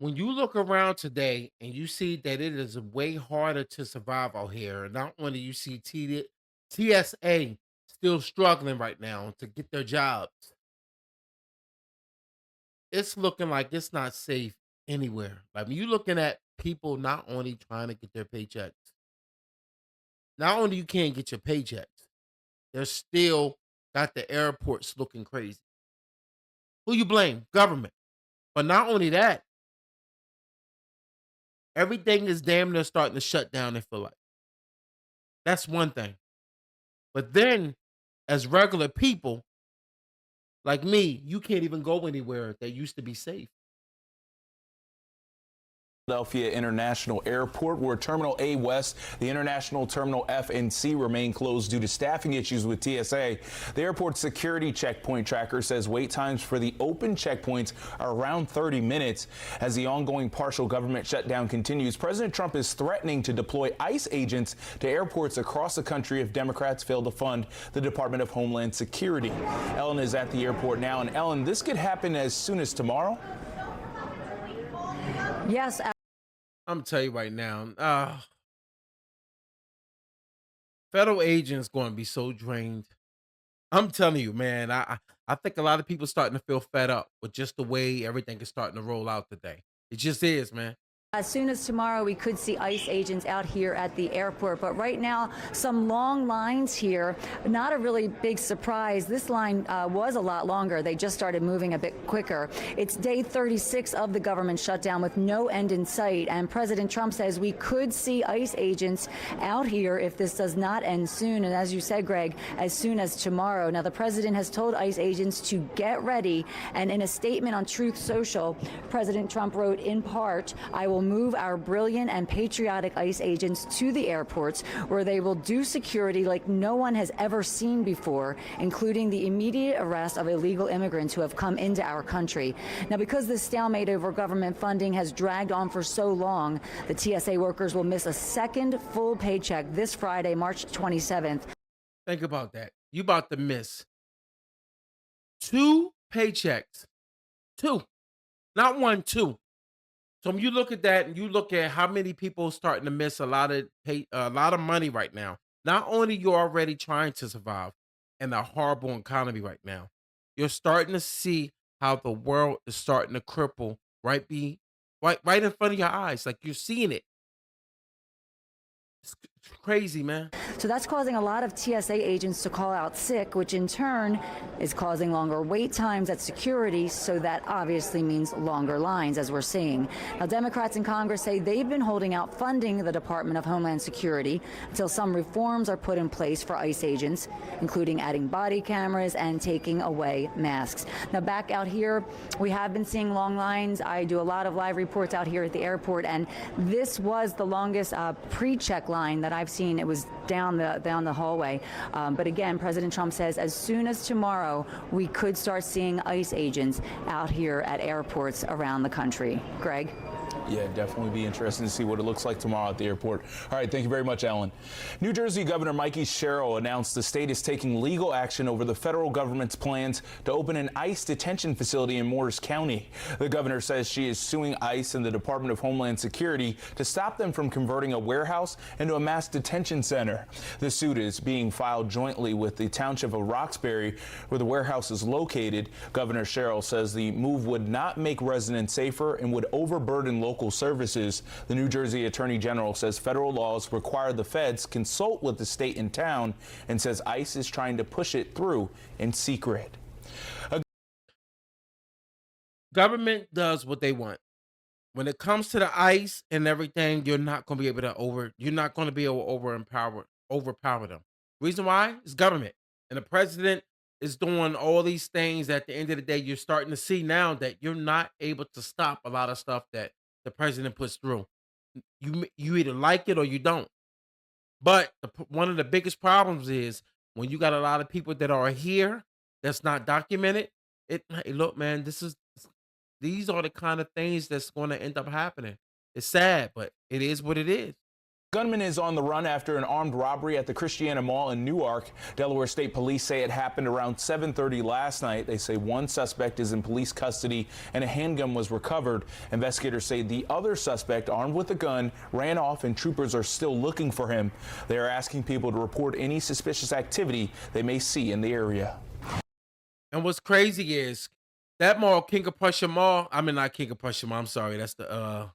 when you look around today and you see that it is way harder to survive out here, and not only you see TSA still struggling right now to get their jobs, it's looking like it's not safe anywhere. Like when you're looking at people not only trying to get their paychecks, not only you can't get your paychecks, they're still got the airports looking crazy. Who you blame? Government. But not only that, everything is damn near starting to shut down, they feel like. That's one thing. But then, as regular people like me, you can't even go anywhere that used to be safe. Philadelphia International Airport, where Terminal A West, the International Terminal F and C remain closed due to staffing issues with TSA. The airport's security checkpoint tracker says wait times for the open checkpoints are around 30 minutes. As the ongoing partial government shutdown continues, President Trump is threatening to deploy ICE agents to airports across the country if Democrats fail to fund the Department of Homeland Security. Ellen is at the airport now. And Ellen, this could happen as soon as tomorrow? Yes. I'm gonna tell you right now, federal agents going to be so drained. I'm telling you, man. I think a lot of people starting to feel fed up with just the way everything is starting to roll out today. It just is, man. As soon as tomorrow, we could see ICE agents out here at the airport. But right now, some long lines here. Not a really big surprise. This line was a lot longer. They just started moving a bit quicker. It's day 36 of the government shutdown with no end in sight. And President Trump says we could see ICE agents out here if this does not end soon. And as you said, Greg, as soon as tomorrow. Now, the president has told ICE agents to get ready. And in a statement on Truth Social, President Trump wrote, in part, I will move our brilliant and patriotic ICE agents to the airports where they will do security like no one has ever seen before, including the immediate arrest of illegal immigrants who have come into our country. Now, because this stalemate over government funding has dragged on for so long, the TSA workers will miss a second full paycheck this Friday, March 27th. Think about that. You about to miss two paychecks, two, not one, two. So when you look at that and you look at how many people starting to miss a lot of money right now. Not only you're already trying to survive in a horrible economy right now, you're starting to see how the world is starting to cripple right in front of your eyes. Like you're seeing it. It's crazy, man. So that's causing a lot of TSA agents to call out sick, which in turn is causing longer wait times at security. So that obviously means longer lines, as we're seeing. Now, Democrats in Congress say they've been holding out funding the Department of Homeland Security until some reforms are put in place for ICE agents, including adding body cameras and taking away masks. Now, back out here, we have been seeing long lines. I do a lot of live reports out here at the airport, and this was the longest pre-check line that I've seen. It was down the hallway. But again, President Trump says as soon as tomorrow, we could start seeing ICE agents out here at airports around the country. Greg? Yeah, definitely be interesting to see what it looks like tomorrow at the airport. All right, thank you very much, Alan. New Jersey Governor Mikey Sherrill announced the state is taking legal action over the federal government's plans to open an ICE detention facility in Morris County. The governor says she is suing ICE and the Department of Homeland Security to stop them from converting a warehouse into a mass detention center. The suit is being filed jointly with the township of Roxbury, where the warehouse is located. Governor Sherrill says the move would not make residents safer and would overburden local services. The New Jersey Attorney General says federal laws require the feds consult with the state and town, and says ICE is trying to push it through in secret. Government does what they want. When it comes to the ICE and everything, you're not going to be able to overpower them. Reason why? It's government. And the president is doing all these things. At the end of the day, you're starting to see now that you're not able to stop a lot of stuff that the president puts through. You either like it or you don't. But one of the biggest problems is when you got a lot of people that are here that's not documented. Hey, look, man, these are the kind of things that's going to end up happening. It's sad, but it is what it is. Gunman is on the run after an armed robbery at the Christiana Mall in Newark. Delaware State Police say it happened around 7:30 last night. They say one suspect is in police custody and a handgun was recovered. Investigators say the other suspect, armed with a gun, ran off and troopers are still looking for him. They are asking people to report any suspicious activity they may see in the area. And what's crazy is that mall, King of Prussia Mall. I mean, not King of Prussia Mall. I'm sorry, that's the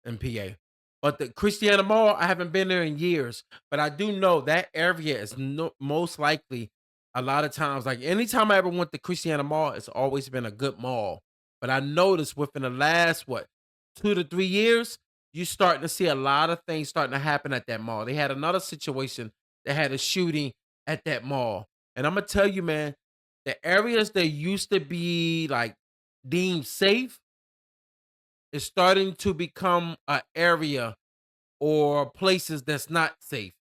MPA. But the Christiana Mall, I haven't been there in years, but I do know that area is most likely a lot of times. Like anytime I ever went to Christiana Mall, it's always been a good mall. But I noticed within the last 2 to 3 years, you starting to see a lot of things starting to happen at that mall. They had another situation that had a shooting at that mall, and I'm gonna tell you, man, the areas that used to be like deemed safe is starting to become a area or places that's not safe.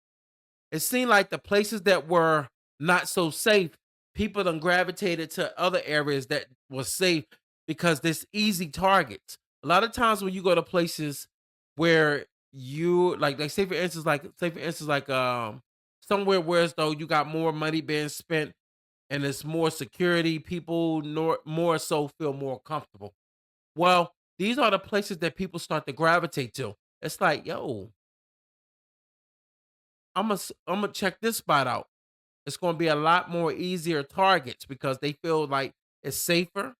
It seemed like the places that were not so safe, people done gravitated to other areas that was safe because there's easy targets. A lot of times when you go to places where you like say for instance, somewhere where as though you got more money being spent and it's more security, people more so feel more comfortable. Well, these are the places that people start to gravitate to. It's like, yo, I'm gonna check this spot out. It's gonna be a lot more easier targets because they feel like it's safer.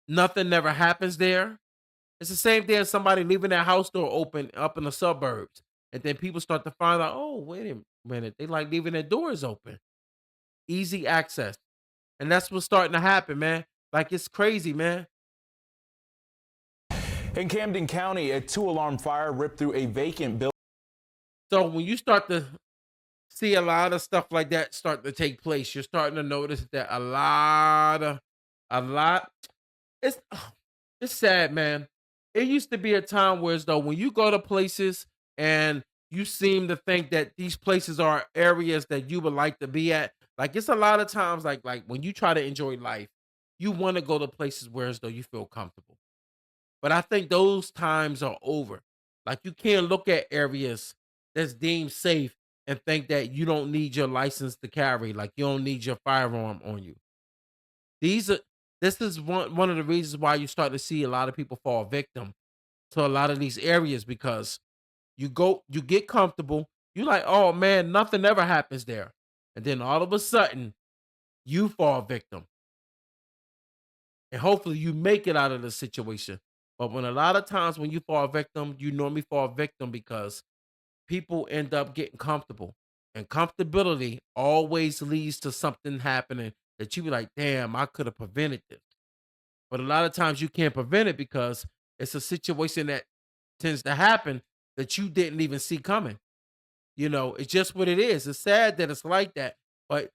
Nothing never happens there. It's the same thing as somebody leaving their house door open up in the suburbs. And then people start to find out, oh, wait a minute, they like leaving their doors open. Easy access. And that's what's starting to happen, man. Like it's crazy, man. In Camden County, a two-alarm fire ripped through a vacant building. So when you start to see a lot of stuff like that start to take place, you're starting to notice that a lot it's it's sad, man. It used to be a time where as though when you go to places and you seem to think that these places are areas that you would like to be at, like it's a lot of times like when you try to enjoy life, you want to go to places where as though you feel comfortable. But I think those times are over. Like you can't look at areas that's deemed safe and think that you don't need your license to carry, like you don't need your firearm on you. These are this is one of the reasons why you start to see a lot of people fall victim to a lot of these areas because you get comfortable, you like, oh man, nothing ever happens there. And then all of a sudden you fall victim. And hopefully you make it out of the situation. But when a lot of times when you fall victim, you normally fall victim because people end up getting comfortable. And comfortability always leads to something happening that you be like, damn, I could have prevented this. But a lot of times you can't prevent it because it's a situation that tends to happen that you didn't even see coming. It's just what it is. It's sad that it's like that. But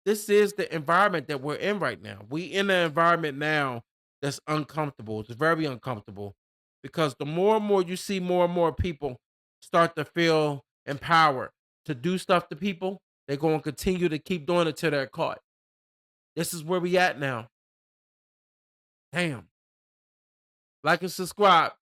this is the environment that we're in right now. We in an environment now that's uncomfortable. It's very uncomfortable because the more and more you see more and more people start to feel empowered to do stuff to people, they're going to continue to keep doing it till they're caught. This is where we at now. Damn. Like and subscribe.